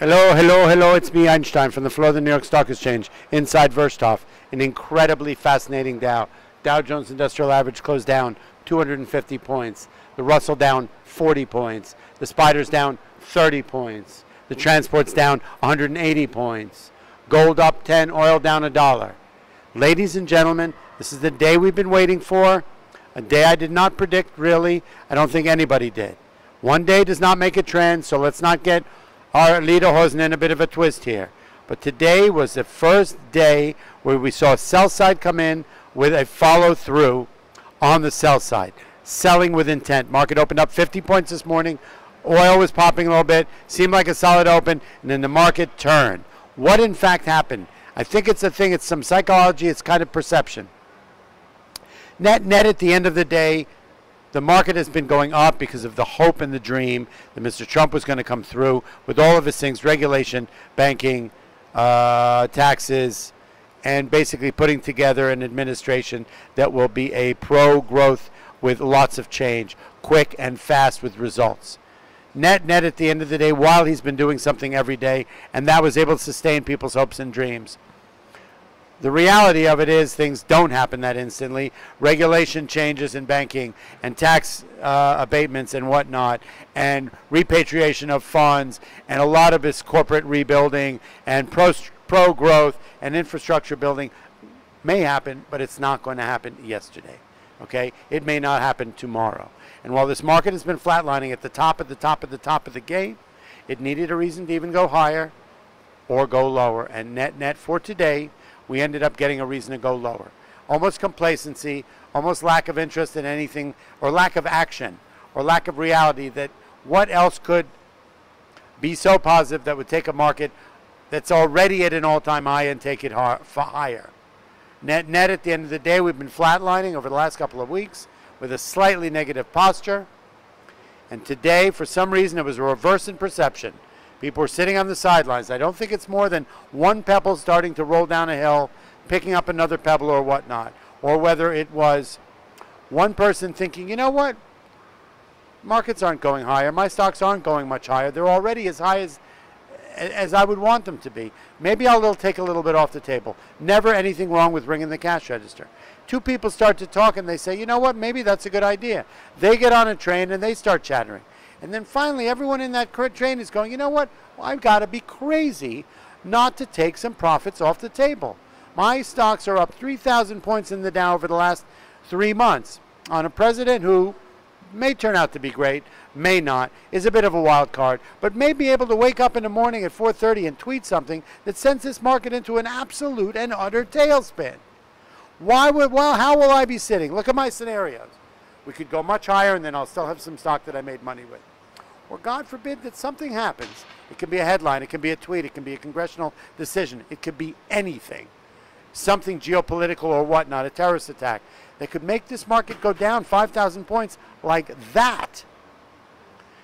Hello, hello, hello, it's me, Einstein, from the floor of the New York Stock Exchange, inside Wirtschaft. An incredibly fascinating Dow. Dow Jones Industrial Average closed down 250 points. The Russell down 40 points. The Spiders down 30 points. The Transport's down 180 points. Gold up 10, oil down $1. Ladies and gentlemen, this is the day we've been waiting for. A day I did not predict, really. I don't think anybody did. One day does not make a trend, so let's not get our lederhosen in a bit of a twist here. But today was the first day where we saw sell side come in with a follow through on the sell side. Selling with intent. Market opened up 50 points this morning. Oil was popping a little bit. Seemed like a solid open. And then the market turned. What in fact happened? I think it's a thing. It's some psychology. It's kind of perception. Net at the end of the day, the market has been going up because of the hope and the dream that Mr. Trump was going to come through with all of his things, regulation, banking, taxes, and basically putting together an administration that will be a pro-growth with lots of change, quick and fast with results. Net at the end of the day, while he's been doing something every day, and that was able to sustain people's hopes and dreams. The reality of it is things don't happen that instantly. Regulation changes in banking and tax abatements and whatnot, and repatriation of funds, and a lot of this corporate rebuilding and pro-growth and infrastructure building may happen, but it's not going to happen yesterday. Okay? It may not happen tomorrow. And while this market has been flatlining at the top of the game, it needed a reason to even go higher or go lower. And net for today, we ended up getting a reason to go lower. Almost complacency, almost lack of interest in anything, or lack of action, or lack of reality that what else could be so positive that would take a market that's already at an all-time high and take it higher. Net at the end of the day, we've been flatlining over the last couple of weeks with a slightly negative posture. And today, for some reason, it was a reverse in perception. People were sitting on the sidelines. I don't think it's more than one pebble starting to roll down a hill, picking up another pebble or whatnot. Or whether it was one person thinking, you know what? Markets aren't going higher. My stocks aren't going much higher. They're already as high as I would want them to be. Maybe I'll take a little bit off the table. Never anything wrong with ringing the cash register. Two people start to talk and they say, you know what? Maybe that's a good idea. They get on a train and they start chattering. And then finally, everyone in that train is going, you know what? Well, I've got to be crazy not to take some profits off the table. My stocks are up 3,000 points in the Dow over the last 3 months on a president who may turn out to be great, may not, is a bit of a wild card, but may be able to wake up in the morning at 4:30 and tweet something that sends this market into an absolute and utter tailspin. How will I be sitting? Look at my scenarios. We could go much higher, and then I'll still have some stock that I made money with. Or God forbid that something happens. It can be a headline, it can be a tweet, it can be a congressional decision, it could be anything. Something geopolitical or whatnot, a terrorist attack, that could make this market go down 5,000 points like that.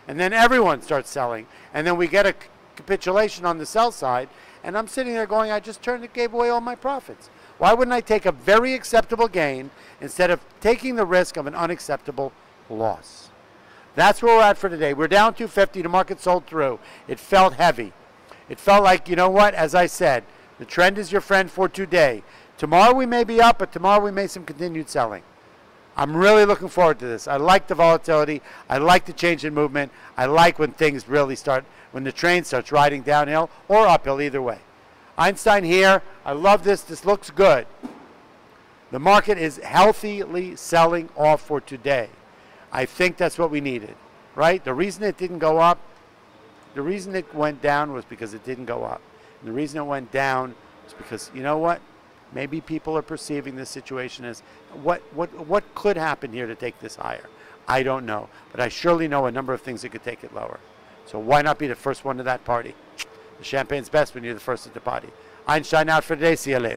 And then everyone starts selling, and then we get a capitulation on the sell side, and I'm sitting there going, I just gave away all my profits. Why wouldn't I take a very acceptable gain instead of taking the risk of an unacceptable loss? That's where we're at for today. We're down 250. The market sold through. It felt heavy. It felt like, you know what, as I said, the trend is your friend for today. Tomorrow we may be up, but tomorrow we may some continued selling. I'm really looking forward to this. I like the volatility. I like the change in movement. I like when things really start, when the train starts riding downhill or uphill, either way. Einstein here. I love this. This looks good. The market is healthily selling off for today. I think that's what we needed, right? The reason it didn't go up, the reason it went down was because it didn't go up. And the reason it went down was because, you know what? Maybe people are perceiving this situation as what could happen here to take this higher. I don't know. But I surely know a number of things that could take it lower. So why not be the first one to that party? The champagne's best when you're the first at the party. Einstein out for today. See you later.